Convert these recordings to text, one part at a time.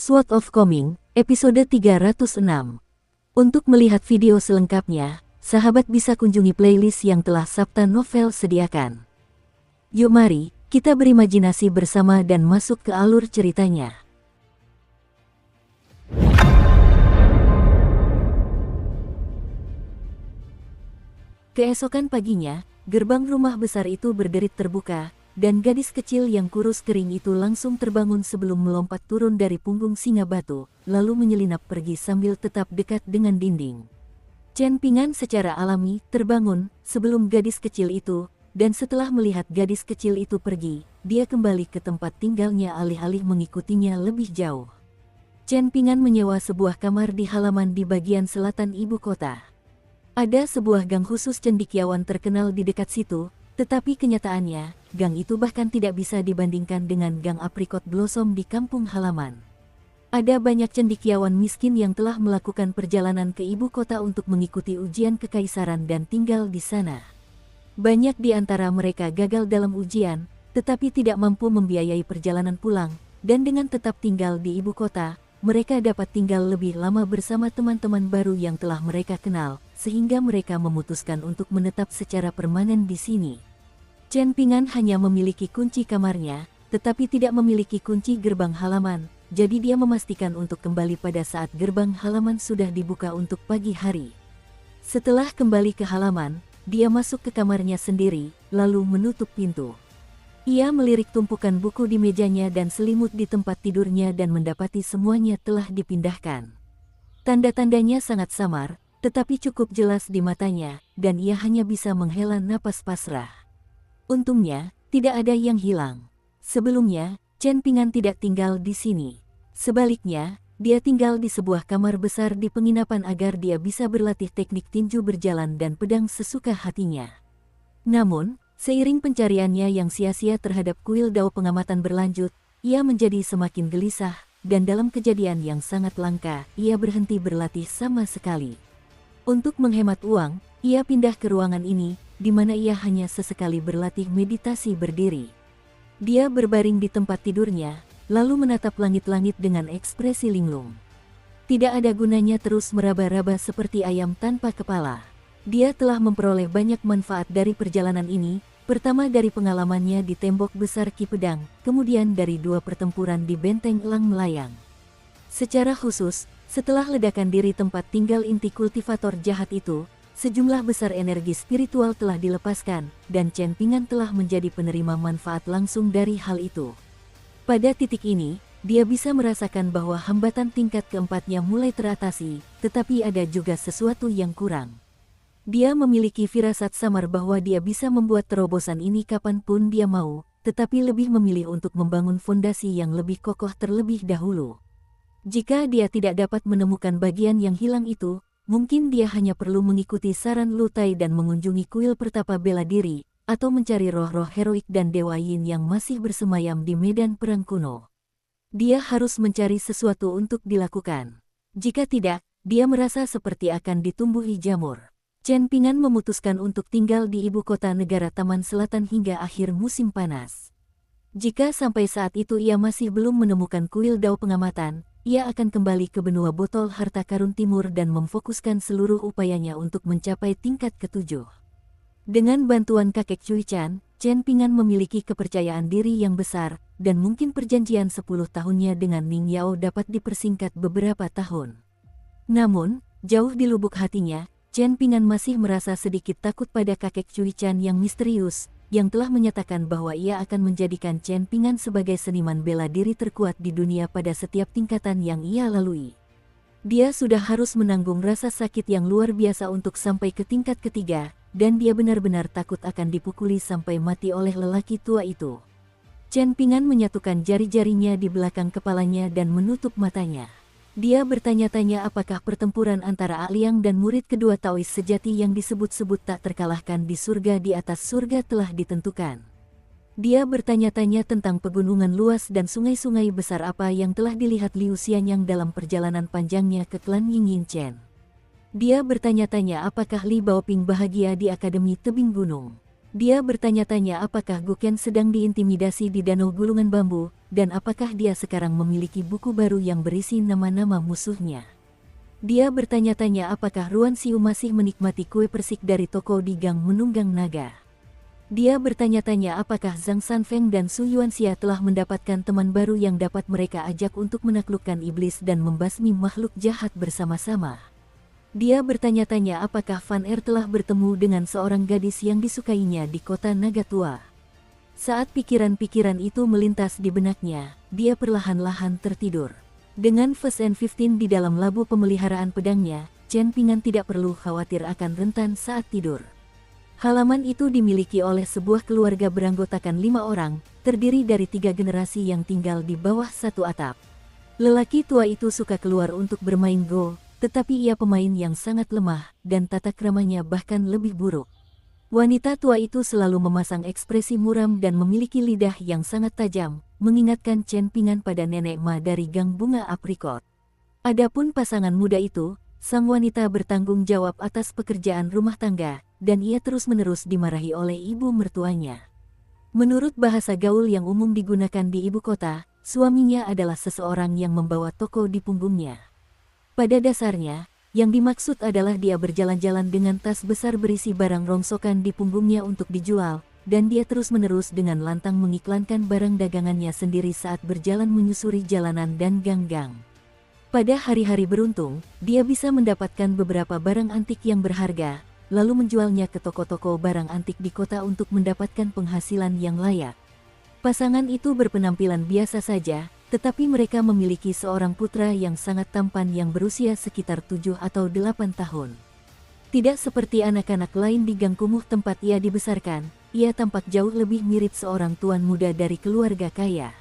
Sword of Coming, episode 306. Untuk melihat video selengkapnya, sahabat bisa kunjungi playlist yang telah Sabta Novel sediakan. Yuk mari, kita berimajinasi bersama dan masuk ke alur ceritanya. Keesokan paginya, gerbang rumah besar itu berderit terbuka, dan gadis kecil yang kurus kering itu langsung terbangun sebelum melompat turun dari punggung singa batu, lalu menyelinap pergi sambil tetap dekat dengan dinding. Chen Pingan secara alami terbangun sebelum gadis kecil itu, dan setelah melihat gadis kecil itu pergi, dia kembali ke tempat tinggalnya alih-alih mengikutinya lebih jauh. Chen Pingan menyewa sebuah kamar di halaman di bagian selatan ibu kota. Ada sebuah gang khusus cendekiawan terkenal di dekat situ, tetapi kenyataannya, gang itu bahkan tidak bisa dibandingkan dengan gang aprikot blossom di kampung halaman. Ada banyak cendekiawan miskin yang telah melakukan perjalanan ke ibu kota untuk mengikuti ujian kekaisaran dan tinggal di sana. Banyak di antara mereka gagal dalam ujian, tetapi tidak mampu membiayai perjalanan pulang, dan dengan tetap tinggal di ibu kota, mereka dapat tinggal lebih lama bersama teman-teman baru yang telah mereka kenal, sehingga mereka memutuskan untuk menetap secara permanen di sini. Chen Pingan hanya memiliki kunci kamarnya, tetapi tidak memiliki kunci gerbang halaman, jadi dia memastikan untuk kembali pada saat gerbang halaman sudah dibuka untuk pagi hari. Setelah kembali ke halaman, dia masuk ke kamarnya sendiri, lalu menutup pintu. Ia melirik tumpukan buku di mejanya dan selimut di tempat tidurnya dan mendapati semuanya telah dipindahkan. Tanda-tandanya sangat samar, tetapi cukup jelas di matanya, dan ia hanya bisa menghela napas pasrah. Untungnya, tidak ada yang hilang. Sebelumnya, Chen Pingan tidak tinggal di sini. Sebaliknya, dia tinggal di sebuah kamar besar di penginapan agar dia bisa berlatih teknik tinju berjalan dan pedang sesuka hatinya. Namun, seiring pencariannya yang sia-sia terhadap kuil dao pengamatan berlanjut, ia menjadi semakin gelisah, dan dalam kejadian yang sangat langka, ia berhenti berlatih sama sekali. Untuk menghemat uang, ia pindah ke ruangan ini, di mana ia hanya sesekali berlatih meditasi berdiri. Dia berbaring di tempat tidurnya, lalu menatap langit-langit dengan ekspresi linglung. Tidak ada gunanya terus meraba-raba seperti ayam tanpa kepala. Dia telah memperoleh banyak manfaat dari perjalanan ini, pertama dari pengalamannya di tembok besar Ki Pedang, kemudian dari 2 pertempuran di benteng Elang Melayang. Secara khusus, setelah ledakan diri tempat tinggal inti kultivator jahat itu, sejumlah besar energi spiritual telah dilepaskan, dan Chen Pingan telah menjadi penerima manfaat langsung dari hal itu. Pada titik ini, dia bisa merasakan bahwa hambatan tingkat keempatnya mulai teratasi, tetapi ada juga sesuatu yang kurang. Dia memiliki firasat samar bahwa dia bisa membuat terobosan ini kapanpun dia mau, tetapi lebih memilih untuk membangun fondasi yang lebih kokoh terlebih dahulu. Jika dia tidak dapat menemukan bagian yang hilang itu, mungkin dia hanya perlu mengikuti saran Lu Tai dan mengunjungi kuil pertapa bela diri, atau mencari roh-roh heroik dan dewa yin yang masih bersemayam di medan perang kuno. Dia harus mencari sesuatu untuk dilakukan. Jika tidak, dia merasa seperti akan ditumbuhi jamur. Chen Pingan memutuskan untuk tinggal di ibu kota negara Taman Selatan hingga akhir musim panas. Jika sampai saat itu ia masih belum menemukan kuil dao pengamatan, ia akan kembali ke benua botol harta karun timur dan memfokuskan seluruh upayanya untuk mencapai tingkat ke-7. Dengan bantuan kakek Cui Chan, Chen Pingan memiliki kepercayaan diri yang besar, dan mungkin perjanjian 10 tahunnya dengan Ning Yao dapat dipersingkat beberapa tahun. Namun, jauh di lubuk hatinya, Chen Pingan masih merasa sedikit takut pada kakek Cui Chan yang misterius, yang telah menyatakan bahwa ia akan menjadikan Chen Pingan sebagai seniman bela diri terkuat di dunia pada setiap tingkatan yang ia lalui. Dia sudah harus menanggung rasa sakit yang luar biasa untuk sampai ke tingkat ketiga, dan dia benar-benar takut akan dipukuli sampai mati oleh lelaki tua itu. Chen Pingan menyatukan jari-jarinya di belakang kepalanya dan menutup matanya. Dia bertanya-tanya apakah pertempuran antara Aliang dan murid kedua Taois sejati yang disebut-sebut tak terkalahkan di surga di atas surga telah ditentukan. Dia bertanya-tanya tentang pegunungan luas dan sungai-sungai besar apa yang telah dilihat Liu Xianyang dalam perjalanan panjangnya ke klan Ying Yin Chen. Dia bertanya-tanya apakah Li Baoping bahagia di Akademi Tebing Gunung. Dia bertanya-tanya apakah Guken sedang diintimidasi di danau gulungan bambu, dan apakah dia sekarang memiliki buku baru yang berisi nama-nama musuhnya. Dia bertanya-tanya apakah Ruan Xiu masih menikmati kue persik dari toko di Gang Menunggang Naga. Dia bertanya-tanya apakah Zhang Sanfeng dan Su Yuanxia telah mendapatkan teman baru yang dapat mereka ajak untuk menaklukkan iblis dan membasmi makhluk jahat bersama-sama. Dia bertanya-tanya apakah Fan Er telah bertemu dengan seorang gadis yang disukainya di kota Naga Tua. Saat pikiran-pikiran itu melintas di benaknya, dia perlahan-lahan tertidur. Dengan Fast and 15 di dalam labu pemeliharaan pedangnya, Chen Pingan tidak perlu khawatir akan rentan saat tidur. Halaman itu dimiliki oleh sebuah keluarga beranggotakan 5 orang, terdiri dari 3 generasi yang tinggal di bawah satu atap. Lelaki tua itu suka keluar untuk bermain Go, tetapi ia pemain yang sangat lemah, dan tata kramanya bahkan lebih buruk. Wanita tua itu selalu memasang ekspresi muram dan memiliki lidah yang sangat tajam, mengingatkan Chen Pingan pada Nenek Ma dari Gang Bunga Aprikot. Adapun pasangan muda itu, sang wanita bertanggung jawab atas pekerjaan rumah tangga, dan ia terus-menerus dimarahi oleh ibu mertuanya. Menurut bahasa gaul yang umum digunakan di ibu kota, suaminya adalah seseorang yang membawa toko di punggungnya. Pada dasarnya, yang dimaksud adalah dia berjalan-jalan dengan tas besar berisi barang rongsokan di punggungnya untuk dijual, dan dia terus-menerus dengan lantang mengiklankan barang dagangannya sendiri saat berjalan menyusuri jalanan dan gang-gang. Pada hari-hari beruntung, dia bisa mendapatkan beberapa barang antik yang berharga, lalu menjualnya ke toko-toko barang antik di kota untuk mendapatkan penghasilan yang layak. Pasangan itu berpenampilan biasa saja, tetapi mereka memiliki seorang putra yang sangat tampan yang berusia sekitar 7 atau 8 tahun. Tidak seperti anak-anak lain di Gang Kumuh tempat ia dibesarkan, ia tampak jauh lebih mirip seorang tuan muda dari keluarga kaya.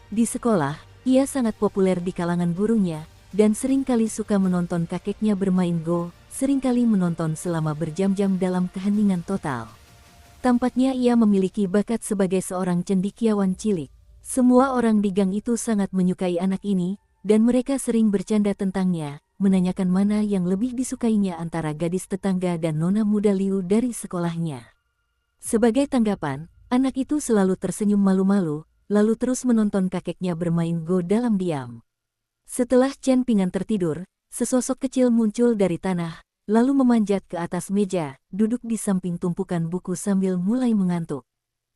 Di sekolah, ia sangat populer di kalangan gurunya, dan seringkali suka menonton kakeknya bermain Go, seringkali menonton selama berjam-jam dalam keheningan total. Tampaknya ia memiliki bakat sebagai seorang cendekiawan cilik. Semua orang di gang itu sangat menyukai anak ini, dan mereka sering bercanda tentangnya, menanyakan mana yang lebih disukainya antara gadis tetangga dan nona muda Liu dari sekolahnya. Sebagai tanggapan, anak itu selalu tersenyum malu-malu, lalu terus menonton kakeknya bermain Go dalam diam. Setelah Chen Pingan tertidur, sesosok kecil muncul dari tanah, lalu memanjat ke atas meja, duduk di samping tumpukan buku sambil mulai mengantuk.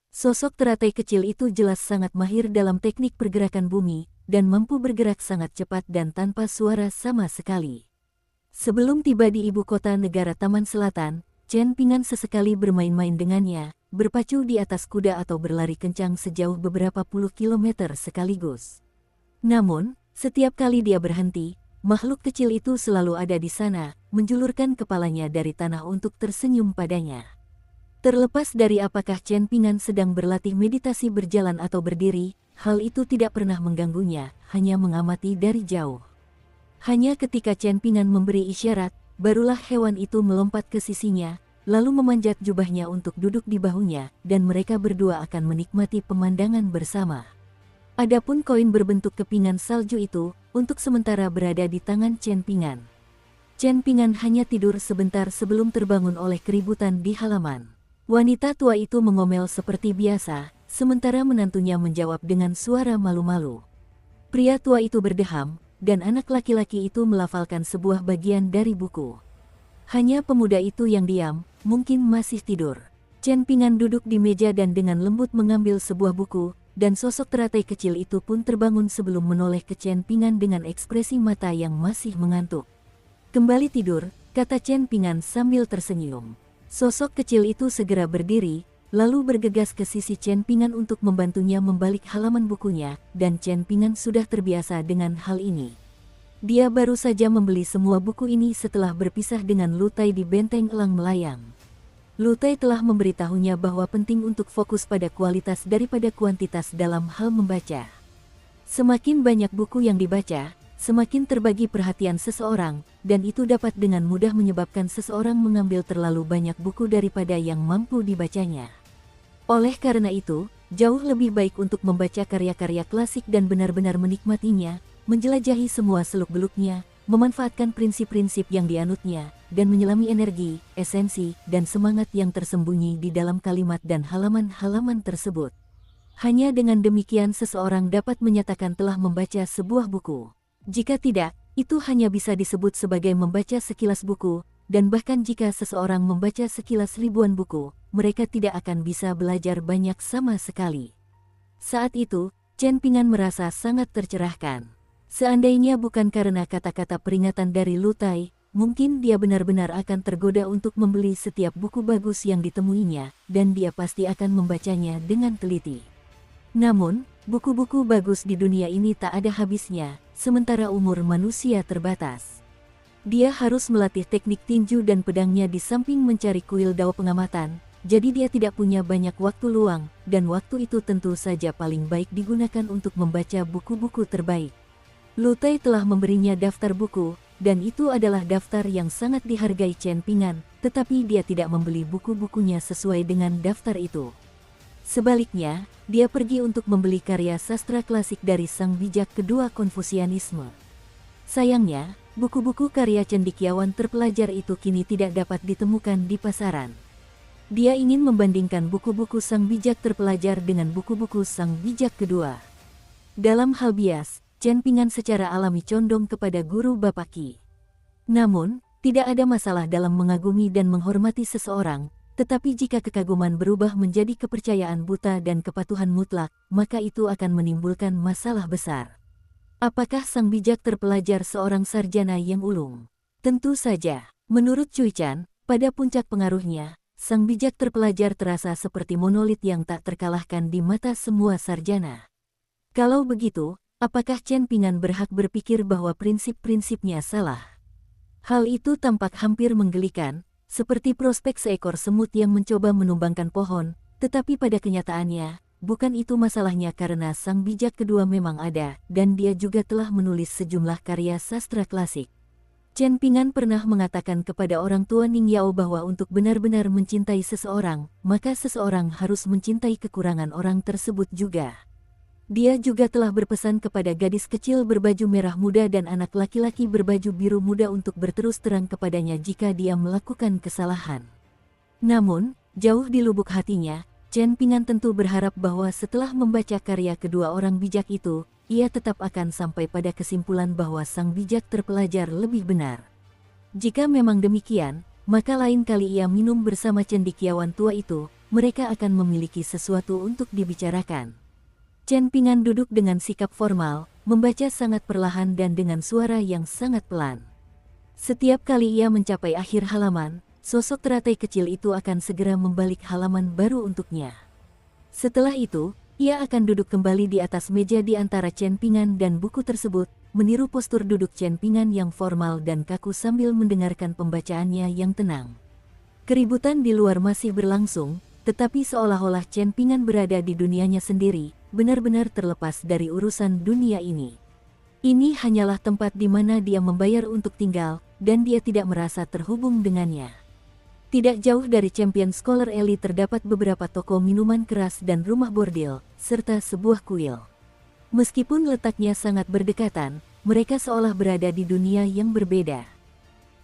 Sosok teratai kecil itu jelas sangat mahir dalam teknik pergerakan bumi, dan mampu bergerak sangat cepat dan tanpa suara sama sekali. Sebelum tiba di ibu kota negara Taman Selatan, Chen Pingan sesekali bermain-main dengannya, berpacu di atas kuda atau berlari kencang sejauh beberapa puluh kilometer sekaligus. Namun, setiap kali dia berhenti, makhluk kecil itu selalu ada di sana, menjulurkan kepalanya dari tanah untuk tersenyum padanya. Terlepas dari apakah Chen Pingan sedang berlatih meditasi berjalan atau berdiri, hal itu tidak pernah mengganggunya, hanya mengamati dari jauh. Hanya ketika Chen Pingan memberi isyarat, barulah hewan itu melompat ke sisinya, lalu memanjat jubahnya untuk duduk di bahunya, dan mereka berdua akan menikmati pemandangan bersama. Adapun koin berbentuk kepingan salju itu, untuk sementara berada di tangan Chen Pingan. Chen Pingan hanya tidur sebentar sebelum terbangun oleh keributan di halaman. Wanita tua itu mengomel seperti biasa, sementara menantunya menjawab dengan suara malu-malu. Pria tua itu berdeham, dan anak laki-laki itu melafalkan sebuah bagian dari buku. Hanya pemuda itu yang diam, mungkin masih tidur. Chen Pingan duduk di meja dan dengan lembut mengambil sebuah buku, dan sosok teratai kecil itu pun terbangun sebelum menoleh ke Chen Pingan dengan ekspresi mata yang masih mengantuk. Kembali tidur, kata Chen Pingan sambil tersenyum. Sosok kecil itu segera berdiri, lalu bergegas ke sisi Chen Pingan untuk membantunya membalik halaman bukunya, dan Chen Pingan sudah terbiasa dengan hal ini. Dia baru saja membeli semua buku ini setelah berpisah dengan Lu Tai di Benteng Elang Melayang. Lu Tai telah memberitahunya bahwa penting untuk fokus pada kualitas daripada kuantitas dalam hal membaca. Semakin banyak buku yang dibaca, semakin terbagi perhatian seseorang, dan itu dapat dengan mudah menyebabkan seseorang mengambil terlalu banyak buku daripada yang mampu dibacanya. Oleh karena itu, jauh lebih baik untuk membaca karya-karya klasik dan benar-benar menikmatinya, menjelajahi semua seluk-beluknya, memanfaatkan prinsip-prinsip yang dianutnya, dan menyelami energi, esensi, dan semangat yang tersembunyi di dalam kalimat dan halaman-halaman tersebut. Hanya dengan demikian seseorang dapat menyatakan telah membaca sebuah buku. Jika tidak, itu hanya bisa disebut sebagai membaca sekilas buku, dan bahkan jika seseorang membaca sekilas ribuan buku, mereka tidak akan bisa belajar banyak sama sekali. Saat itu, Chen Ping'an merasa sangat tercerahkan. Seandainya bukan karena kata-kata peringatan dari Lu Tai, mungkin dia benar-benar akan tergoda untuk membeli setiap buku bagus yang ditemuinya, dan dia pasti akan membacanya dengan teliti. Namun, buku-buku bagus di dunia ini tak ada habisnya, sementara umur manusia terbatas. Dia harus melatih teknik tinju dan pedangnya di samping mencari kuil dao pengamatan, jadi dia tidak punya banyak waktu luang, dan waktu itu tentu saja paling baik digunakan untuk membaca buku-buku terbaik. Lu Tai telah memberinya daftar buku, dan itu adalah daftar yang sangat dihargai Chen Ping'an, tetapi dia tidak membeli buku-bukunya sesuai dengan daftar itu. Sebaliknya, dia pergi untuk membeli karya sastra klasik dari sang bijak kedua Konfusianisme. Sayangnya, buku-buku karya cendekiawan terpelajar itu kini tidak dapat ditemukan di pasaran. Dia ingin membandingkan buku-buku sang bijak terpelajar dengan buku-buku sang bijak kedua. Dalam hal bias, Chen Ping'an secara alami condong kepada guru Bapak Qi. Namun, tidak ada masalah dalam mengagumi dan menghormati seseorang, tetapi jika kekaguman berubah menjadi kepercayaan buta dan kepatuhan mutlak, maka itu akan menimbulkan masalah besar. Apakah sang bijak terpelajar seorang sarjana yang ulung? Tentu saja. Menurut Cui Chan, pada puncak pengaruhnya, sang bijak terpelajar terasa seperti monolit yang tak terkalahkan di mata semua sarjana. Kalau begitu, apakah Chen Ping'an berhak berpikir bahwa prinsip-prinsipnya salah? Hal itu tampak hampir menggelikan, seperti prospek seekor semut yang mencoba menumbangkan pohon, tetapi pada kenyataannya, bukan itu masalahnya karena sang bijak kedua memang ada, dan dia juga telah menulis sejumlah karya sastra klasik. Chen Ping'an pernah mengatakan kepada orang tua Ning Yao bahwa untuk benar-benar mencintai seseorang, maka seseorang harus mencintai kekurangan orang tersebut juga. Dia juga telah berpesan kepada gadis kecil berbaju merah muda dan anak laki-laki berbaju biru muda untuk berterus terang kepadanya jika dia melakukan kesalahan. Namun, jauh di lubuk hatinya, Chen Ping'an tentu berharap bahwa setelah membaca karya kedua orang bijak itu, ia tetap akan sampai pada kesimpulan bahwa sang bijak terpelajar lebih benar. Jika memang demikian, maka lain kali ia minum bersama cendekiawan tua itu, mereka akan memiliki sesuatu untuk dibicarakan. Chen Ping'an duduk dengan sikap formal, membaca sangat perlahan dan dengan suara yang sangat pelan. Setiap kali ia mencapai akhir halaman, sosok teratai kecil itu akan segera membalik halaman baru untuknya. Setelah itu, ia akan duduk kembali di atas meja di antara Chen Ping'an dan buku tersebut, meniru postur duduk Chen Ping'an yang formal dan kaku sambil mendengarkan pembacaannya yang tenang. Keributan di luar masih berlangsung, tetapi seolah-olah Chen Ping'an berada di dunianya sendiri, benar-benar terlepas dari urusan dunia ini. Ini hanyalah tempat di mana dia membayar untuk tinggal, dan dia tidak merasa terhubung dengannya. Tidak jauh dari Champion Scholar Elite terdapat beberapa toko minuman keras dan rumah bordil, serta sebuah kuil. Meskipun letaknya sangat berdekatan, mereka seolah berada di dunia yang berbeda.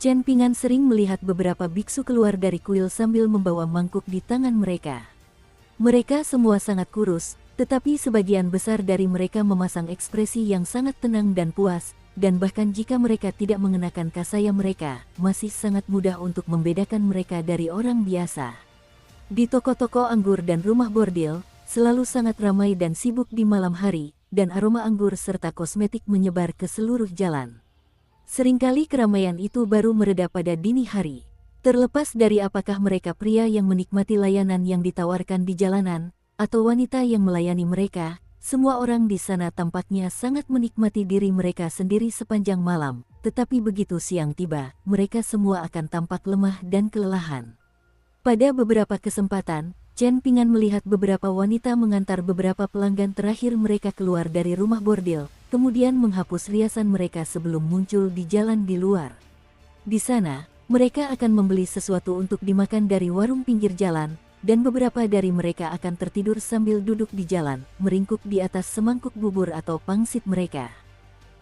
Chen Ping'an sering melihat beberapa biksu keluar dari kuil sambil membawa mangkuk di tangan mereka. Mereka semua sangat kurus, tetapi sebagian besar dari mereka memasang ekspresi yang sangat tenang dan puas, dan bahkan jika mereka tidak mengenakan kasaya mereka, masih sangat mudah untuk membedakan mereka dari orang biasa. Di toko-toko anggur dan rumah bordil, selalu sangat ramai dan sibuk di malam hari, dan aroma anggur serta kosmetik menyebar ke seluruh jalan. Seringkali keramaian itu baru mereda pada dini hari. Terlepas dari apakah mereka pria yang menikmati layanan yang ditawarkan di jalanan, atau wanita yang melayani mereka, semua orang di sana tampaknya sangat menikmati diri mereka sendiri sepanjang malam, tetapi begitu siang tiba, mereka semua akan tampak lemah dan kelelahan. Pada beberapa kesempatan, Chen Ping'an melihat beberapa wanita mengantar beberapa pelanggan terakhir mereka keluar dari rumah bordil, kemudian menghapus riasan mereka sebelum muncul di jalan di luar. Di sana, mereka akan membeli sesuatu untuk dimakan dari warung pinggir jalan, dan beberapa dari mereka akan tertidur sambil duduk di jalan, meringkuk di atas semangkuk bubur atau pangsit mereka.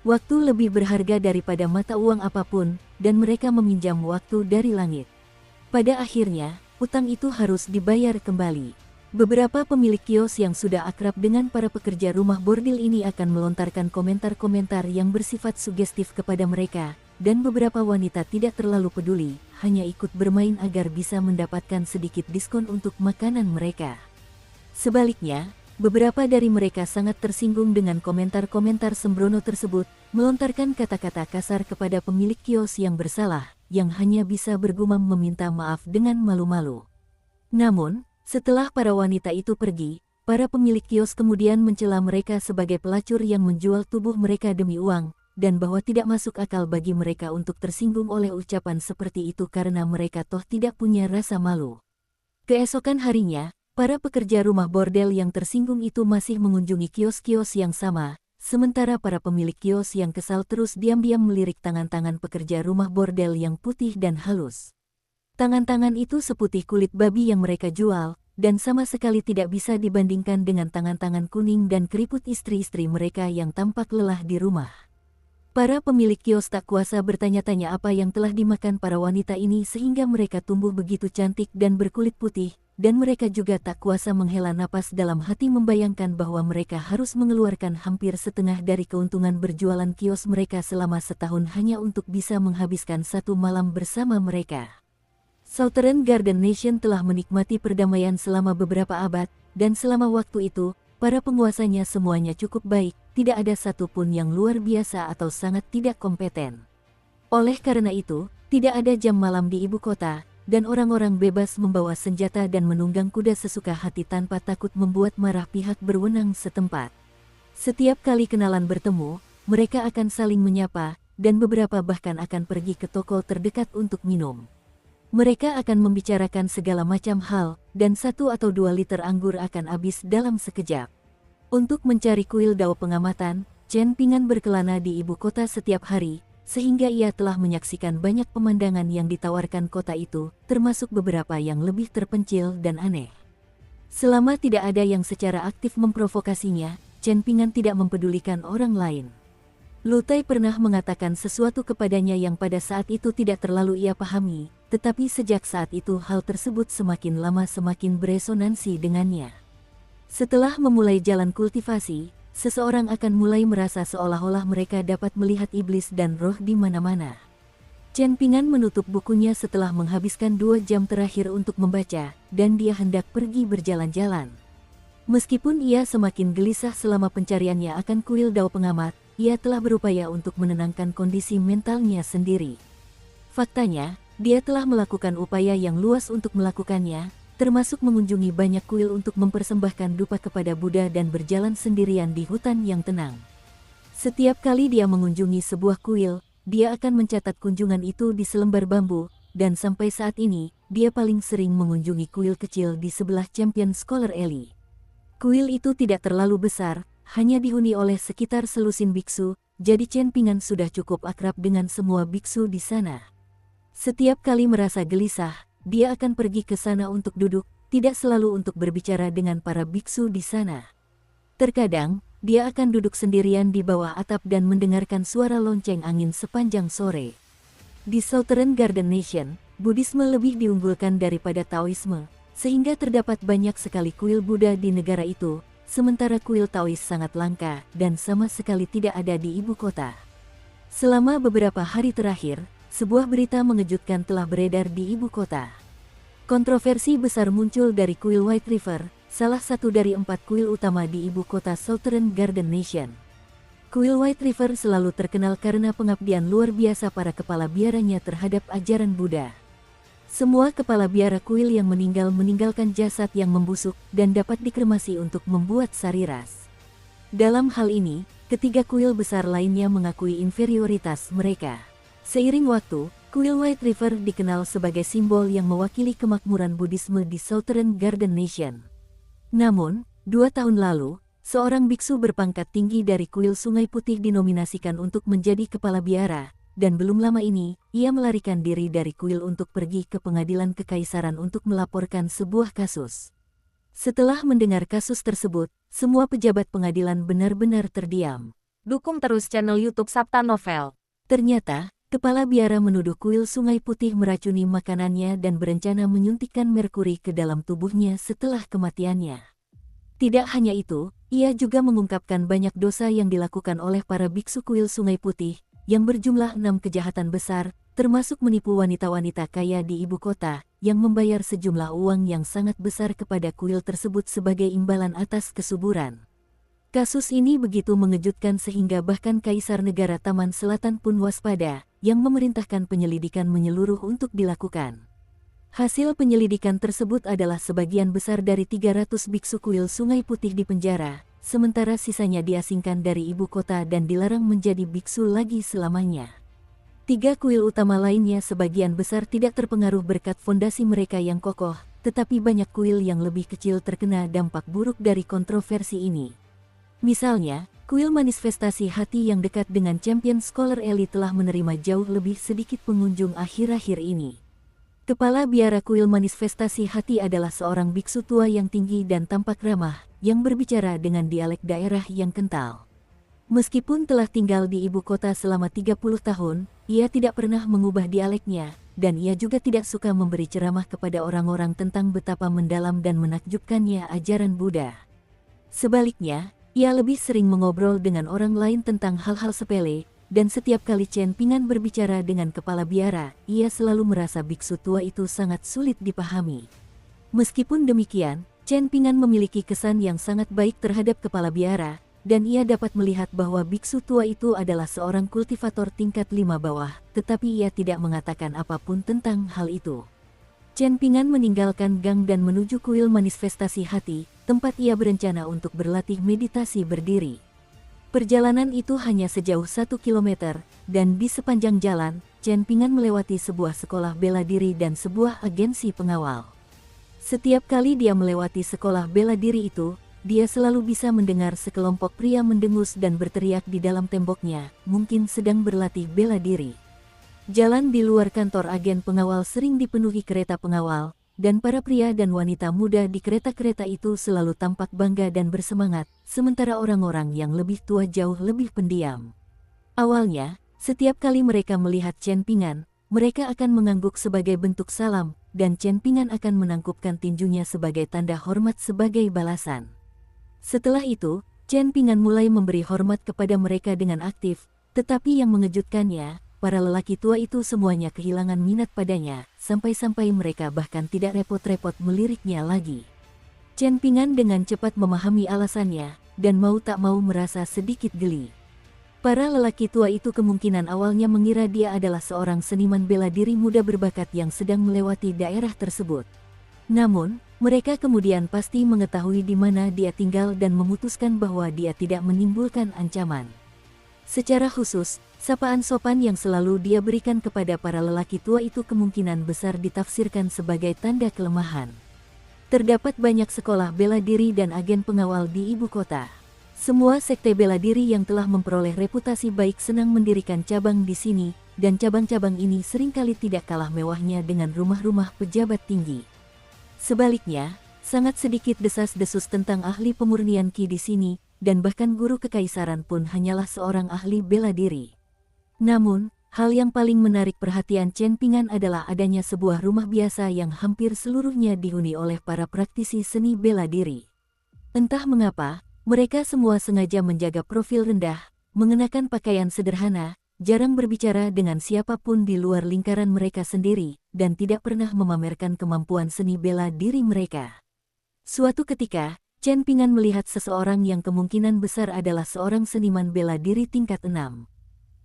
Waktu lebih berharga daripada mata uang apapun, dan mereka meminjam waktu dari langit. Pada akhirnya, utang itu harus dibayar kembali. Beberapa pemilik kios yang sudah akrab dengan para pekerja rumah bordil ini akan melontarkan komentar-komentar yang bersifat sugestif kepada mereka, dan beberapa wanita tidak terlalu peduli, hanya ikut bermain agar bisa mendapatkan sedikit diskon untuk makanan mereka. Sebaliknya, beberapa dari mereka sangat tersinggung dengan komentar-komentar sembrono tersebut, melontarkan kata-kata kasar kepada pemilik kios yang bersalah, yang hanya bisa bergumam meminta maaf dengan malu-malu. Namun, setelah para wanita itu pergi, para pemilik kios kemudian mencela mereka sebagai pelacur yang menjual tubuh mereka demi uang, dan bahwa tidak masuk akal bagi mereka untuk tersinggung oleh ucapan seperti itu karena mereka toh tidak punya rasa malu. Keesokan harinya, para pekerja rumah bordel yang tersinggung itu masih mengunjungi kios-kios yang sama, sementara para pemilik kios yang kesal terus diam-diam melirik tangan-tangan pekerja rumah bordel yang putih dan halus. Tangan-tangan itu seputih kulit babi yang mereka jual, dan sama sekali tidak bisa dibandingkan dengan tangan-tangan kuning dan keriput istri-istri mereka yang tampak lelah di rumah. Para pemilik kios tak kuasa bertanya-tanya apa yang telah dimakan para wanita ini sehingga mereka tumbuh begitu cantik dan berkulit putih, dan mereka juga tak kuasa menghela napas dalam hati membayangkan bahwa mereka harus mengeluarkan hampir setengah dari keuntungan berjualan kios mereka selama setahun hanya untuk bisa menghabiskan satu malam bersama mereka. Southern Garden Nation telah menikmati perdamaian selama beberapa abad, dan selama waktu itu, para penguasanya semuanya cukup baik, tidak ada satupun yang luar biasa atau sangat tidak kompeten. Oleh karena itu, tidak ada jam malam di ibu kota, dan orang-orang bebas membawa senjata dan menunggang kuda sesuka hati tanpa takut membuat marah pihak berwenang setempat. Setiap kali kenalan bertemu, mereka akan saling menyapa, dan beberapa bahkan akan pergi ke toko terdekat untuk minum. Mereka akan membicarakan segala macam hal, dan 1 atau 2 liter anggur akan habis dalam sekejap. Untuk mencari kuil dao pengamatan, Chen Pingan berkelana di ibu kota setiap hari, sehingga ia telah menyaksikan banyak pemandangan yang ditawarkan kota itu, termasuk beberapa yang lebih terpencil dan aneh. Selama tidak ada yang secara aktif memprovokasinya, Chen Pingan tidak mempedulikan orang lain. Lu Tai pernah mengatakan sesuatu kepadanya yang pada saat itu tidak terlalu ia pahami, tetapi sejak saat itu hal tersebut semakin lama semakin beresonansi dengannya. Setelah memulai jalan kultivasi, seseorang akan mulai merasa seolah-olah mereka dapat melihat iblis dan roh di mana-mana. Chen Pingan menutup bukunya setelah menghabiskan 2 jam terakhir untuk membaca, dan dia hendak pergi berjalan-jalan. Meskipun ia semakin gelisah selama pencariannya akan kuil dao pengamat, ia telah berupaya untuk menenangkan kondisi mentalnya sendiri. Faktanya, dia telah melakukan upaya yang luas untuk melakukannya, termasuk mengunjungi banyak kuil untuk mempersembahkan dupa kepada Buddha dan berjalan sendirian di hutan yang tenang. Setiap kali dia mengunjungi sebuah kuil, dia akan mencatat kunjungan itu di selembar bambu, dan sampai saat ini, dia paling sering mengunjungi kuil kecil di sebelah Champion Scholar Alley. Kuil itu tidak terlalu besar, hanya dihuni oleh sekitar selusin biksu, jadi Chen Pingan sudah cukup akrab dengan semua biksu di sana. Setiap kali merasa gelisah, dia akan pergi ke sana untuk duduk, tidak selalu untuk berbicara dengan para biksu di sana. Terkadang, dia akan duduk sendirian di bawah atap dan mendengarkan suara lonceng angin sepanjang sore. Di Southern Garden Nation, Buddhisme lebih diunggulkan daripada Taoisme, sehingga terdapat banyak sekali kuil Buddha di negara itu, sementara kuil Taois sangat langka dan sama sekali tidak ada di ibu kota. Selama beberapa hari terakhir, sebuah berita mengejutkan telah beredar di ibu kota. Kontroversi besar muncul dari kuil White River, salah satu dari 4 kuil utama di ibu kota Southern Garden Nation. Kuil White River selalu terkenal karena pengabdian luar biasa para kepala biaranya terhadap ajaran Buddha. Semua kepala biara kuil yang meninggal meninggalkan jasad yang membusuk dan dapat dikremasi untuk membuat sariras. Dalam hal ini, ketiga kuil besar lainnya mengakui inferioritas mereka. Seiring waktu, kuil White River dikenal sebagai simbol yang mewakili kemakmuran Buddhisme di Southern Garden Nation. Namun, 2 tahun lalu, seorang biksu berpangkat tinggi dari kuil Sungai Putih dinominasikan untuk menjadi kepala biara, dan belum lama ini, ia melarikan diri dari kuil untuk pergi ke pengadilan kekaisaran untuk melaporkan sebuah kasus. Setelah mendengar kasus tersebut, semua pejabat pengadilan benar-benar terdiam. Dukung terus channel YouTube Sabta Novel. Ternyata, kepala biara menuduh kuil Sungai Putih meracuni makanannya dan berencana menyuntikkan merkuri ke dalam tubuhnya setelah kematiannya. Tidak hanya itu, ia juga mengungkapkan banyak dosa yang dilakukan oleh para biksu kuil Sungai Putih, yang berjumlah 6 kejahatan besar, termasuk menipu wanita-wanita kaya di ibu kota, yang membayar sejumlah uang yang sangat besar kepada kuil tersebut sebagai imbalan atas kesuburan. Kasus ini begitu mengejutkan sehingga bahkan Kaisar Negara Taman Selatan pun waspada, yang memerintahkan penyelidikan menyeluruh untuk dilakukan. Hasil penyelidikan tersebut adalah sebagian besar dari 300 biksu kuil Sungai Putih dipenjara, sementara sisanya diasingkan dari ibu kota dan dilarang menjadi biksu lagi selamanya. 3 kuil utama lainnya sebagian besar tidak terpengaruh berkat fondasi mereka yang kokoh, tetapi banyak kuil yang lebih kecil terkena dampak buruk dari kontroversi ini. Misalnya, kuil manifestasi hati yang dekat dengan champion scholar elite telah menerima jauh lebih sedikit pengunjung akhir-akhir ini. Kepala biara kuil manifestasi hati adalah seorang biksu tua yang tinggi dan tampak ramah, yang berbicara dengan dialek daerah yang kental. Meskipun telah tinggal di ibu kota selama 30 tahun, ia tidak pernah mengubah dialeknya, dan ia juga tidak suka memberi ceramah kepada orang-orang tentang betapa mendalam dan menakjubkannya ajaran Buddha. Sebaliknya, ia lebih sering mengobrol dengan orang lain tentang hal-hal sepele, dan setiap kali Chen Pingan berbicara dengan kepala biara, ia selalu merasa biksu tua itu sangat sulit dipahami. Meskipun demikian, Chen Pingan memiliki kesan yang sangat baik terhadap kepala biara, dan ia dapat melihat bahwa biksu tua itu adalah seorang kultivator tingkat 5 bawah, tetapi ia tidak mengatakan apapun tentang hal itu. Chen Pingan meninggalkan gang dan menuju kuil manifestasi hati, tempat ia berencana untuk berlatih meditasi berdiri. Perjalanan itu hanya sejauh 1 kilometer, dan di sepanjang jalan, Chen Pingan melewati sebuah sekolah bela diri dan sebuah agensi pengawal. Setiap kali dia melewati sekolah bela diri itu, dia selalu bisa mendengar sekelompok pria mendengus dan berteriak di dalam temboknya, mungkin sedang berlatih bela diri. Jalan di luar kantor agen pengawal sering dipenuhi kereta pengawal, dan para pria dan wanita muda di kereta-kereta itu selalu tampak bangga dan bersemangat, sementara orang-orang yang lebih tua jauh lebih pendiam. Awalnya, setiap kali mereka melihat Chen Pingan, mereka akan mengangguk sebagai bentuk salam, dan Chen Pingan akan menangkupkan tinjunya sebagai tanda hormat sebagai balasan. Setelah itu, Chen Pingan mulai memberi hormat kepada mereka dengan aktif, tetapi yang mengejutkannya, para lelaki tua itu semuanya kehilangan minat padanya, sampai-sampai mereka bahkan tidak repot-repot meliriknya lagi. Chen Pingan dengan cepat memahami alasannya, dan mau tak mau merasa sedikit geli. Para lelaki tua itu kemungkinan awalnya mengira dia adalah seorang seniman bela diri muda berbakat yang sedang melewati daerah tersebut. Namun, mereka kemudian pasti mengetahui di mana dia tinggal dan memutuskan bahwa dia tidak menimbulkan ancaman. Secara khusus, sapaan sopan yang selalu dia berikan kepada para lelaki tua itu kemungkinan besar ditafsirkan sebagai tanda kelemahan. Terdapat banyak sekolah bela diri dan agen pengawal di ibu kota. Semua sekte bela diri yang telah memperoleh reputasi baik senang mendirikan cabang di sini, dan cabang-cabang ini seringkali tidak kalah mewahnya dengan rumah-rumah pejabat tinggi. Sebaliknya, sangat sedikit desas-desus tentang ahli pemurnian Qi di sini, dan bahkan guru kekaisaran pun hanyalah seorang ahli bela diri. Namun, hal yang paling menarik perhatian Chen Pingan adalah adanya sebuah rumah biasa yang hampir seluruhnya dihuni oleh para praktisi seni bela diri. Entah mengapa, mereka semua sengaja menjaga profil rendah, mengenakan pakaian sederhana, jarang berbicara dengan siapapun di luar lingkaran mereka sendiri, dan tidak pernah memamerkan kemampuan seni bela diri mereka. Suatu ketika, Chen Pingan melihat seseorang yang kemungkinan besar adalah seorang seniman bela diri tingkat 6.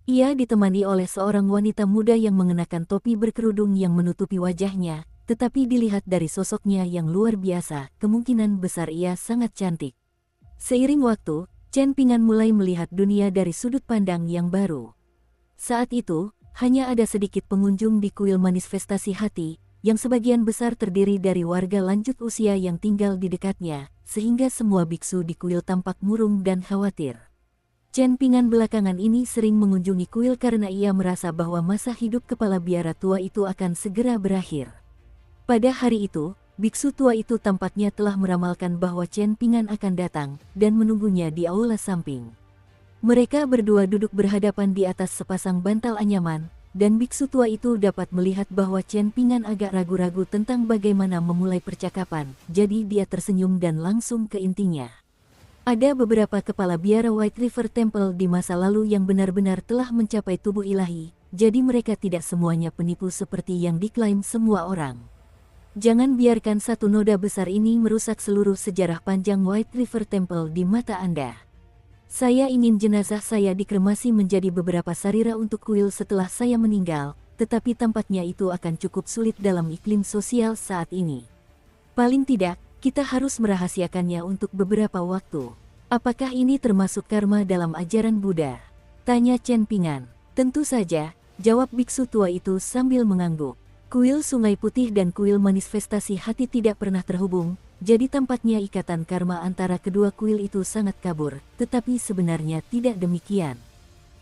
Ia ditemani oleh seorang wanita muda yang mengenakan topi berkerudung yang menutupi wajahnya, tetapi dilihat dari sosoknya yang luar biasa, kemungkinan besar ia sangat cantik. Seiring waktu, Chen Pingan mulai melihat dunia dari sudut pandang yang baru. Saat itu, hanya ada sedikit pengunjung di kuil manifestasi hati, yang sebagian besar terdiri dari warga lanjut usia yang tinggal di dekatnya, sehingga semua biksu di kuil tampak murung dan khawatir. Chen Pingan belakangan ini sering mengunjungi kuil karena ia merasa bahwa masa hidup kepala biara tua itu akan segera berakhir. Pada hari itu, biksu tua itu tampaknya telah meramalkan bahwa Chen Pingan akan datang, dan menunggunya di aula samping. Mereka berdua duduk berhadapan di atas sepasang bantal anyaman, dan biksu tua itu dapat melihat bahwa Chen Pingan agak ragu-ragu tentang bagaimana memulai percakapan, jadi dia tersenyum dan langsung ke intinya. Ada beberapa kepala biara White River Temple di masa lalu yang benar-benar telah mencapai tubuh ilahi, jadi mereka tidak semuanya penipu seperti yang diklaim semua orang. Jangan biarkan satu noda besar ini merusak seluruh sejarah panjang White River Temple di mata Anda. Saya ingin jenazah saya dikremasi menjadi beberapa sarira untuk kuil setelah saya meninggal, tetapi tampaknya itu akan cukup sulit dalam iklim sosial saat ini. Paling tidak, kita harus merahasiakannya untuk beberapa waktu. Apakah ini termasuk karma dalam ajaran Buddha? Tanya Chen Pingan. Tentu saja, jawab biksu tua itu sambil mengangguk. Kuil Sungai Putih dan kuil manifestasi hati tidak pernah terhubung, jadi tampaknya ikatan karma antara kedua kuil itu sangat kabur, tetapi sebenarnya tidak demikian.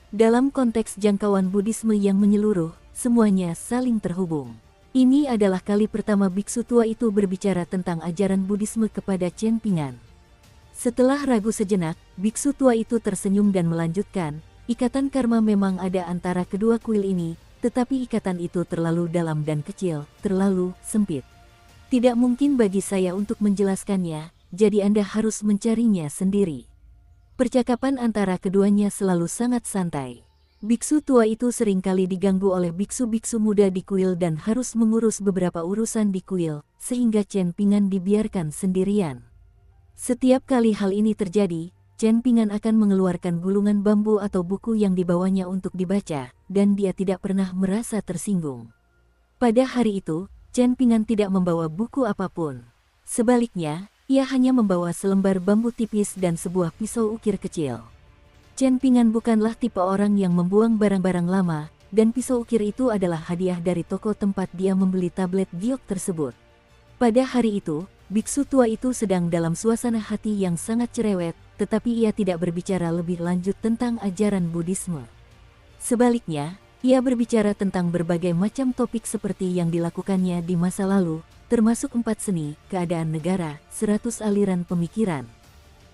Dalam konteks jangkauan Buddhisme yang menyeluruh, semuanya saling terhubung. Ini adalah kali pertama biksu tua itu berbicara tentang ajaran Buddhisme kepada Chen Pingan. Setelah ragu sejenak, biksu tua itu tersenyum dan melanjutkan, ikatan karma memang ada antara kedua kuil ini, tetapi ikatan itu terlalu dalam dan kecil, terlalu sempit. Tidak mungkin bagi saya untuk menjelaskannya, jadi Anda harus mencarinya sendiri. Percakapan antara keduanya selalu sangat santai. Biksu tua itu seringkali diganggu oleh biksu-biksu muda di kuil dan harus mengurus beberapa urusan di kuil, sehingga Chen Pingan dibiarkan sendirian. Setiap kali hal ini terjadi, Chen Pingan akan mengeluarkan gulungan bambu atau buku yang dibawanya untuk dibaca, dan dia tidak pernah merasa tersinggung. Pada hari itu, Chen Pingan tidak membawa buku apapun. Sebaliknya, ia hanya membawa selembar bambu tipis dan sebuah pisau ukir kecil. Chen Pingan bukanlah tipe orang yang membuang barang-barang lama, dan pisau ukir itu adalah hadiah dari toko tempat dia membeli tablet giok tersebut. Pada hari itu, biksu tua itu sedang dalam suasana hati yang sangat cerewet, tetapi ia tidak berbicara lebih lanjut tentang ajaran Buddhisme. Sebaliknya, ia berbicara tentang berbagai macam topik seperti yang dilakukannya di masa lalu, termasuk 4 seni, keadaan negara, 100 aliran pemikiran.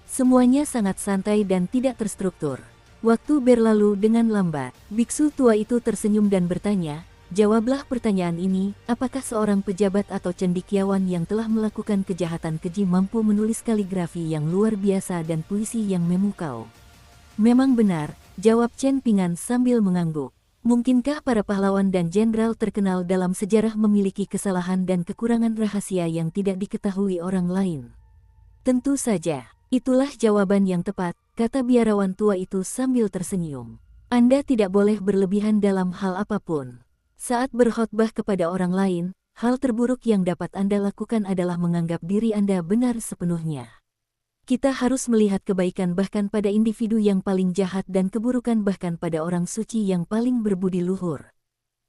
Semuanya sangat santai dan tidak terstruktur. Waktu berlalu dengan lambat, biksu tua itu tersenyum dan bertanya, "Jawablah pertanyaan ini, apakah seorang pejabat atau cendekiawan yang telah melakukan kejahatan keji mampu menulis kaligrafi yang luar biasa dan puisi yang memukau?" "Memang benar," jawab Chen Pingan sambil mengangguk. "Mungkinkah para pahlawan dan jenderal terkenal dalam sejarah memiliki kesalahan dan kekurangan rahasia yang tidak diketahui orang lain?" "Tentu saja, itulah jawaban yang tepat," kata biarawan tua itu sambil tersenyum. "Anda tidak boleh berlebihan dalam hal apapun. Saat berkhotbah kepada orang lain, hal terburuk yang dapat Anda lakukan adalah menganggap diri Anda benar sepenuhnya. Kita harus melihat kebaikan bahkan pada individu yang paling jahat dan keburukan bahkan pada orang suci yang paling berbudi luhur.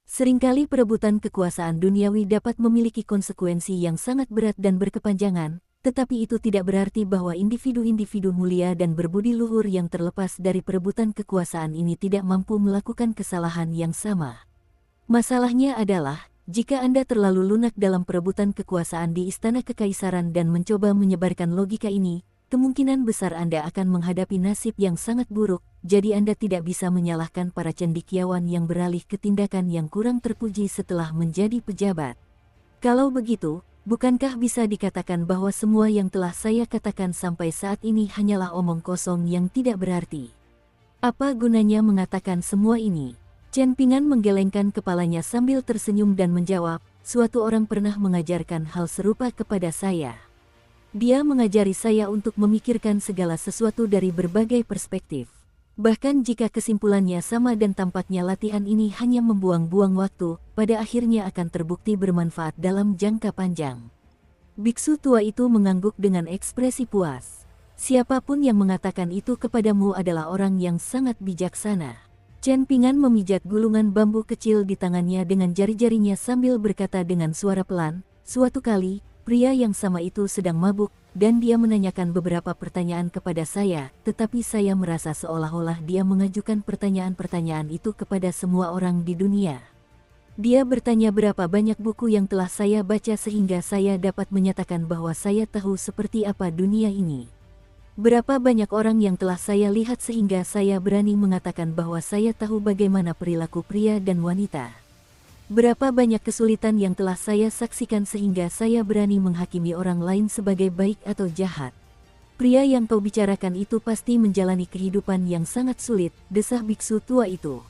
Seringkali perebutan kekuasaan duniawi dapat memiliki konsekuensi yang sangat berat dan berkepanjangan, tetapi itu tidak berarti bahwa individu-individu mulia dan berbudi luhur yang terlepas dari perebutan kekuasaan ini tidak mampu melakukan kesalahan yang sama. Masalahnya adalah, jika Anda terlalu lunak dalam perebutan kekuasaan di istana kekaisaran dan mencoba menyebarkan logika ini, kemungkinan besar Anda akan menghadapi nasib yang sangat buruk, jadi Anda tidak bisa menyalahkan para cendekiawan yang beralih ke tindakan yang kurang terpuji setelah menjadi pejabat. Kalau begitu, bukankah bisa dikatakan bahwa semua yang telah saya katakan sampai saat ini hanyalah omong kosong yang tidak berarti? Apa gunanya mengatakan semua ini? Chen Pingan menggelengkan kepalanya sambil tersenyum dan menjawab, "Suatu orang pernah mengajarkan hal serupa kepada saya. Dia mengajari saya untuk memikirkan segala sesuatu dari berbagai perspektif. Bahkan jika kesimpulannya sama dan tampaknya latihan ini hanya membuang-buang waktu, pada akhirnya akan terbukti bermanfaat dalam jangka panjang." Biksu tua itu mengangguk dengan ekspresi puas. "Siapapun yang mengatakan itu kepadamu adalah orang yang sangat bijaksana." Chen Pingan memijat gulungan bambu kecil di tangannya dengan jari-jarinya sambil berkata dengan suara pelan, "Suatu kali, pria yang sama itu sedang mabuk, dan dia menanyakan beberapa pertanyaan kepada saya, tetapi saya merasa seolah-olah dia mengajukan pertanyaan-pertanyaan itu kepada semua orang di dunia. Dia bertanya berapa banyak buku yang telah saya baca sehingga saya dapat menyatakan bahwa saya tahu seperti apa dunia ini. Berapa banyak orang yang telah saya lihat sehingga saya berani mengatakan bahwa saya tahu bagaimana perilaku pria dan wanita. Berapa banyak kesulitan yang telah saya saksikan sehingga saya berani menghakimi orang lain sebagai baik atau jahat. Pria yang kau bicarakan itu pasti menjalani kehidupan yang sangat sulit, desah biksu tua itu.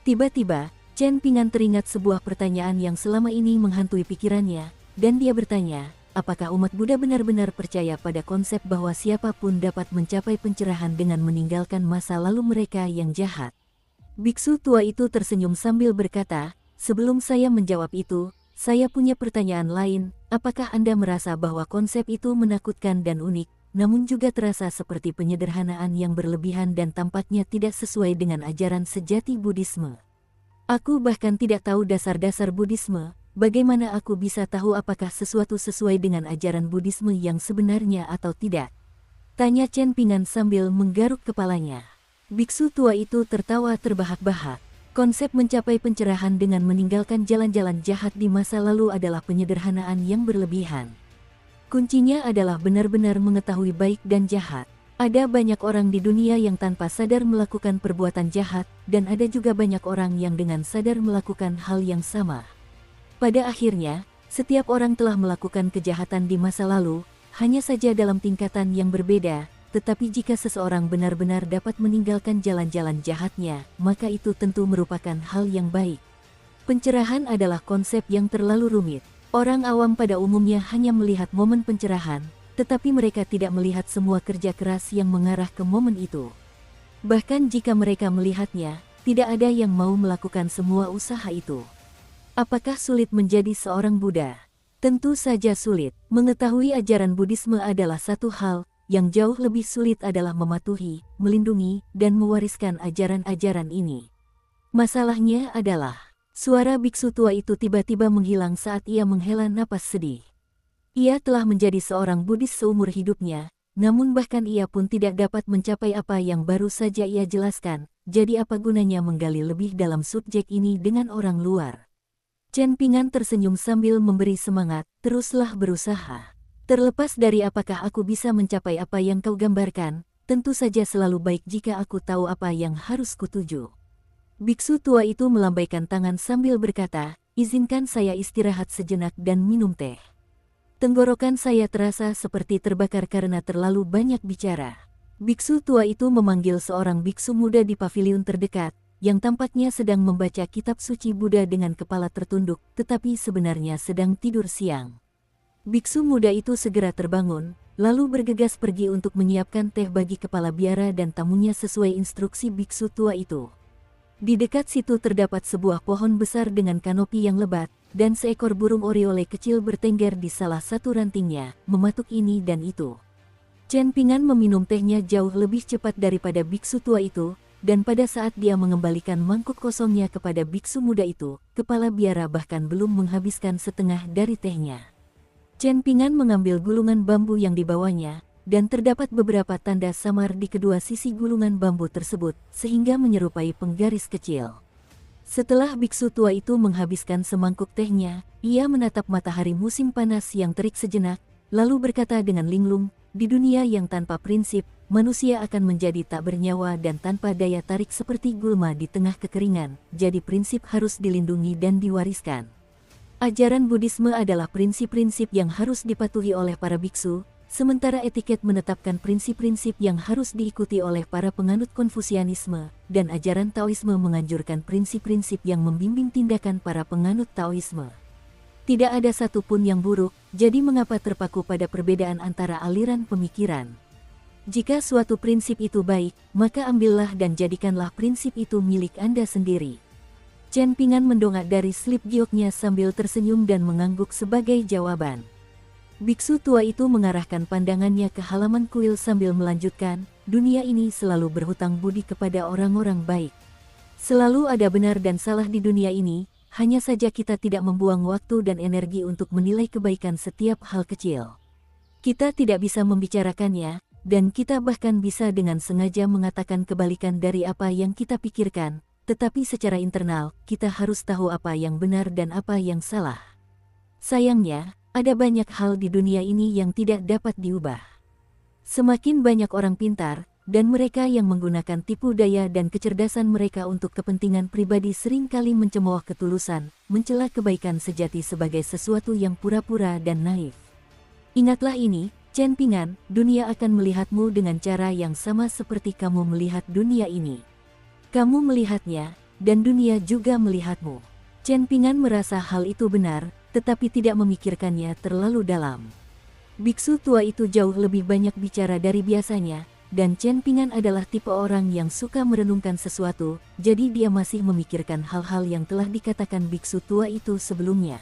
Tiba-tiba, Chen Pingan teringat sebuah pertanyaan yang selama ini menghantui pikirannya, dan dia bertanya, apakah umat Buddha benar-benar percaya pada konsep bahwa siapapun dapat mencapai pencerahan dengan meninggalkan masa lalu mereka yang jahat? Biksu tua itu tersenyum sambil berkata, sebelum saya menjawab itu, saya punya pertanyaan lain, apakah Anda merasa bahwa konsep itu menakutkan dan unik, namun juga terasa seperti penyederhanaan yang berlebihan dan tampaknya tidak sesuai dengan ajaran sejati Buddhisme? Aku bahkan tidak tahu dasar-dasar Buddhisme, bagaimana aku bisa tahu apakah sesuatu sesuai dengan ajaran Buddhisme yang sebenarnya atau tidak? Tanya Chen Pingan sambil menggaruk kepalanya. Biksu tua itu tertawa terbahak-bahak. Konsep mencapai pencerahan dengan meninggalkan jalan-jalan jahat di masa lalu adalah penyederhanaan yang berlebihan. Kuncinya adalah benar-benar mengetahui baik dan jahat. Ada banyak orang di dunia yang tanpa sadar melakukan perbuatan jahat, dan ada juga banyak orang yang dengan sadar melakukan hal yang sama. Pada akhirnya, setiap orang telah melakukan kejahatan di masa lalu, hanya saja dalam tingkatan yang berbeda, tetapi jika seseorang benar-benar dapat meninggalkan jalan-jalan jahatnya, maka itu tentu merupakan hal yang baik. Pencerahan adalah konsep yang terlalu rumit. Orang awam pada umumnya hanya melihat momen pencerahan, tetapi mereka tidak melihat semua kerja keras yang mengarah ke momen itu. Bahkan jika mereka melihatnya, tidak ada yang mau melakukan semua usaha itu. Apakah sulit menjadi seorang Buddha? Tentu saja sulit. Mengetahui ajaran Buddhisme adalah satu hal, yang jauh lebih sulit adalah mematuhi, melindungi, dan mewariskan ajaran-ajaran ini. Masalahnya adalah, suara biksu tua itu tiba-tiba menghilang saat ia menghela napas sedih. Ia telah menjadi seorang Buddhis seumur hidupnya, namun bahkan ia pun tidak dapat mencapai apa yang baru saja ia jelaskan, jadi apa gunanya menggali lebih dalam subjek ini dengan orang luar? Chen Pingan tersenyum sambil memberi semangat, teruslah berusaha. Terlepas dari apakah aku bisa mencapai apa yang kau gambarkan, tentu saja selalu baik jika aku tahu apa yang harus kutuju. Biksu tua itu melambaikan tangan sambil berkata, izinkan saya istirahat sejenak dan minum teh. Tenggorokan saya terasa seperti terbakar karena terlalu banyak bicara. Biksu tua itu memanggil seorang biksu muda di paviliun terdekat, yang tampaknya sedang membaca kitab suci Buddha dengan kepala tertunduk, tetapi sebenarnya sedang tidur siang. Biksu muda itu segera terbangun, lalu bergegas pergi untuk menyiapkan teh bagi kepala biara dan tamunya sesuai instruksi biksu tua itu. Di dekat situ terdapat sebuah pohon besar dengan kanopi yang lebat, dan seekor burung oriole kecil bertengger di salah satu rantingnya, mematuk ini dan itu. Chen Pingan meminum tehnya jauh lebih cepat daripada biksu tua itu, dan pada saat dia mengembalikan mangkuk kosongnya kepada biksu muda itu, kepala biara bahkan belum menghabiskan setengah dari tehnya. Chen Pingan mengambil gulungan bambu yang dibawanya, dan terdapat beberapa tanda samar di kedua sisi gulungan bambu tersebut, sehingga menyerupai penggaris kecil. Setelah biksu tua itu menghabiskan semangkuk tehnya, ia menatap matahari musim panas yang terik sejenak, lalu berkata dengan linglung, di dunia yang tanpa prinsip, manusia akan menjadi tak bernyawa dan tanpa daya tarik seperti gulma di tengah kekeringan, jadi prinsip harus dilindungi dan diwariskan. Ajaran Buddhisme adalah prinsip-prinsip yang harus dipatuhi oleh para biksu, sementara etiket menetapkan prinsip-prinsip yang harus diikuti oleh para penganut Konfusianisme, dan ajaran Taoisme menganjurkan prinsip-prinsip yang membimbing tindakan para penganut Taoisme. Tidak ada satupun yang buruk, jadi mengapa terpaku pada perbedaan antara aliran pemikiran? Jika suatu prinsip itu baik, maka ambillah dan jadikanlah prinsip itu milik Anda sendiri. Chen Pingan mendongak dari slip gioknya sambil tersenyum dan mengangguk sebagai jawaban. Biksu tua itu mengarahkan pandangannya ke halaman kuil sambil melanjutkan, dunia ini selalu berhutang budi kepada orang-orang baik. Selalu ada benar dan salah di dunia ini, hanya saja kita tidak membuang waktu dan energi untuk menilai kebaikan setiap hal kecil. Kita tidak bisa membicarakannya, dan kita bahkan bisa dengan sengaja mengatakan kebalikan dari apa yang kita pikirkan, tetapi secara internal, kita harus tahu apa yang benar dan apa yang salah. Sayangnya, ada banyak hal di dunia ini yang tidak dapat diubah. Semakin banyak orang pintar, dan mereka yang menggunakan tipu daya dan kecerdasan mereka untuk kepentingan pribadi seringkali mencemooh ketulusan, mencela kebaikan sejati sebagai sesuatu yang pura-pura dan naif. Ingatlah ini, Chen Pingan, dunia akan melihatmu dengan cara yang sama seperti kamu melihat dunia ini. Kamu melihatnya, dan dunia juga melihatmu. Chen Pingan merasa hal itu benar, tetapi tidak memikirkannya terlalu dalam. Biksu tua itu jauh lebih banyak bicara dari biasanya, dan Chen Pingan adalah tipe orang yang suka merenungkan sesuatu, jadi dia masih memikirkan hal-hal yang telah dikatakan biksu tua itu sebelumnya.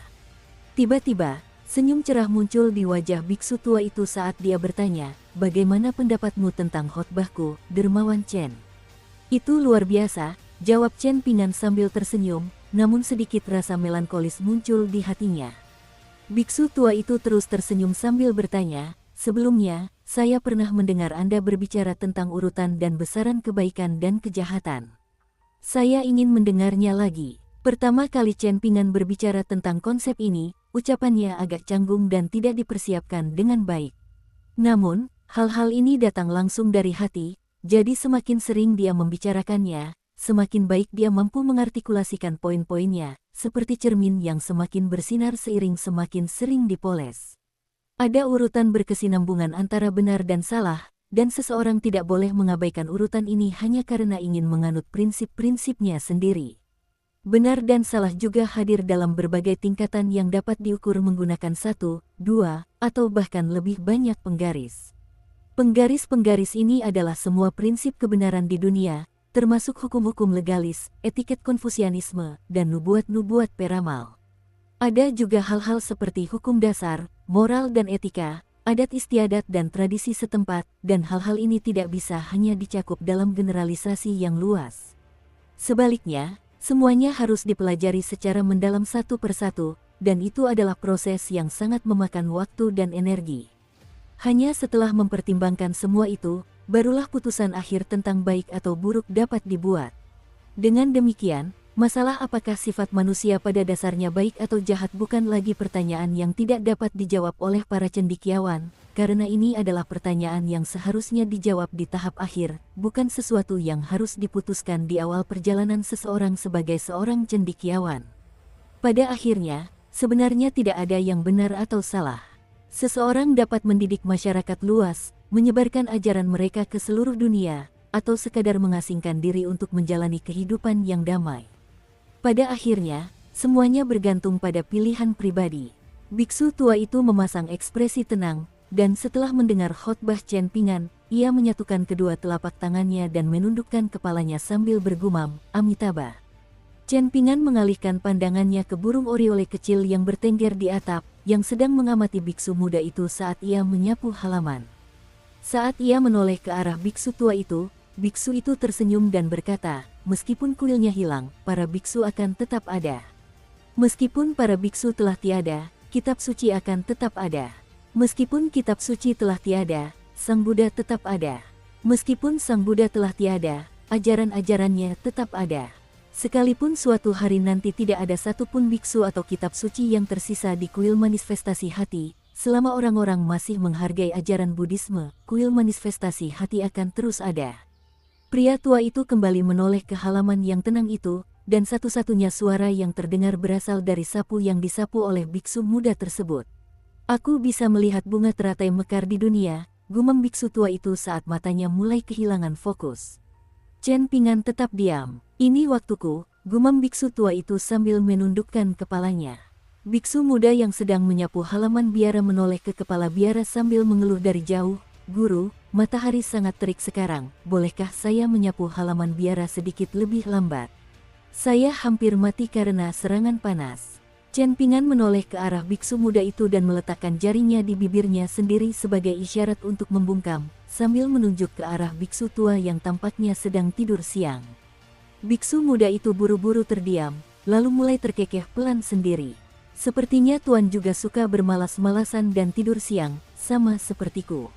Tiba-tiba, senyum cerah muncul di wajah biksu tua itu saat dia bertanya, "Bagaimana pendapatmu tentang khotbahku, Dermawan Chen?" "Itu luar biasa," jawab Chen Pingan sambil tersenyum, namun sedikit rasa melankolis muncul di hatinya. Biksu tua itu terus tersenyum sambil bertanya, "Sebelumnya, saya pernah mendengar Anda berbicara tentang urutan dan besaran kebaikan dan kejahatan. Saya ingin mendengarnya lagi." Pertama kali Chen Pingan berbicara tentang konsep ini, ucapannya agak canggung dan tidak dipersiapkan dengan baik. Namun, hal-hal ini datang langsung dari hati, jadi semakin sering dia membicarakannya, semakin baik dia mampu mengartikulasikan poin-poinnya, seperti cermin yang semakin bersinar seiring semakin sering dipoles. Ada urutan berkesinambungan antara benar dan salah, dan seseorang tidak boleh mengabaikan urutan ini hanya karena ingin menganut prinsip-prinsipnya sendiri. Benar dan salah juga hadir dalam berbagai tingkatan yang dapat diukur menggunakan 1, 2, atau bahkan lebih banyak penggaris. Penggaris-penggaris ini adalah semua prinsip kebenaran di dunia, termasuk hukum-hukum legalis, etiket konfusianisme, dan nubuat-nubuat peramal. Ada juga hal-hal seperti hukum dasar, moral dan etika, adat istiadat dan tradisi setempat, dan hal-hal ini tidak bisa hanya dicakup dalam generalisasi yang luas. Sebaliknya, semuanya harus dipelajari secara mendalam satu persatu, dan itu adalah proses yang sangat memakan waktu dan energi. Hanya setelah mempertimbangkan semua itu, barulah putusan akhir tentang baik atau buruk dapat dibuat. Dengan demikian, masalah apakah sifat manusia pada dasarnya baik atau jahat bukan lagi pertanyaan yang tidak dapat dijawab oleh para cendekiawan, karena ini adalah pertanyaan yang seharusnya dijawab di tahap akhir, bukan sesuatu yang harus diputuskan di awal perjalanan seseorang sebagai seorang cendekiawan. Pada akhirnya, sebenarnya tidak ada yang benar atau salah. Seseorang dapat mendidik masyarakat luas, menyebarkan ajaran mereka ke seluruh dunia, atau sekadar mengasingkan diri untuk menjalani kehidupan yang damai. Pada akhirnya, semuanya bergantung pada pilihan pribadi. Biksu tua itu memasang ekspresi tenang, dan setelah mendengar khotbah Chen Pingan, ia menyatukan kedua telapak tangannya dan menundukkan kepalanya sambil bergumam, "Amitabha." Chen Pingan mengalihkan pandangannya ke burung oriole kecil yang bertengger di atap, yang sedang mengamati biksu muda itu saat ia menyapu halaman. Saat ia menoleh ke arah biksu tua itu, biksu itu tersenyum dan berkata, "Meskipun kuilnya hilang, para biksu akan tetap ada. Meskipun para biksu telah tiada, kitab suci akan tetap ada. Meskipun kitab suci telah tiada, Sang Buddha tetap ada. Meskipun Sang Buddha telah tiada, ajaran-ajarannya tetap ada. Sekalipun suatu hari nanti tidak ada satupun biksu atau kitab suci yang tersisa di kuil manifestasi hati, selama orang-orang masih menghargai ajaran Buddhisme, kuil manifestasi hati akan terus ada." Pria tua itu kembali menoleh ke halaman yang tenang itu, dan satu-satunya suara yang terdengar berasal dari sapu yang disapu oleh biksu muda tersebut. "Aku bisa melihat bunga teratai mekar di dunia," gumam biksu tua itu saat matanya mulai kehilangan fokus. Chen Pingan tetap diam. "Ini waktuku," gumam biksu tua itu sambil menundukkan kepalanya. Biksu muda yang sedang menyapu halaman biara menoleh ke kepala biara sambil mengeluh dari jauh, "Guru, matahari sangat terik sekarang, bolehkah saya menyapu halaman biara sedikit lebih lambat? Saya hampir mati karena serangan panas." Chen Pingan menoleh ke arah biksu muda itu dan meletakkan jarinya di bibirnya sendiri sebagai isyarat untuk membungkam, sambil menunjuk ke arah biksu tua yang tampaknya sedang tidur siang. Biksu muda itu buru-buru terdiam, lalu mulai terkekeh pelan sendiri. "Sepertinya Tuan juga suka bermalas-malasan dan tidur siang, sama sepertiku."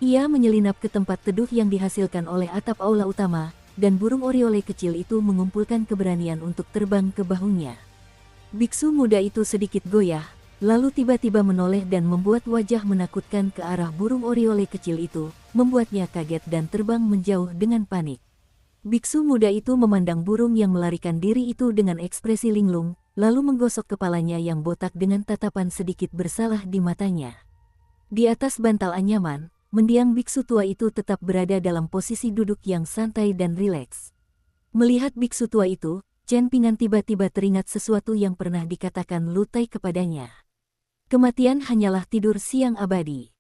Ia menyelinap ke tempat teduh yang dihasilkan oleh atap aula utama, dan burung oriole kecil itu mengumpulkan keberanian untuk terbang ke bahunya. Biksu muda itu sedikit goyah, lalu tiba-tiba menoleh dan membuat wajah menakutkan ke arah burung oriole kecil itu, membuatnya kaget dan terbang menjauh dengan panik. Biksu muda itu memandang burung yang melarikan diri itu dengan ekspresi linglung, lalu menggosok kepalanya yang botak dengan tatapan sedikit bersalah di matanya. Di atas bantal anyaman, mendiang biksu tua itu tetap berada dalam posisi duduk yang santai dan rileks. Melihat biksu tua itu, Chen Pingan tiba-tiba teringat sesuatu yang pernah dikatakan Lu Tai kepadanya. Kematian hanyalah tidur siang abadi.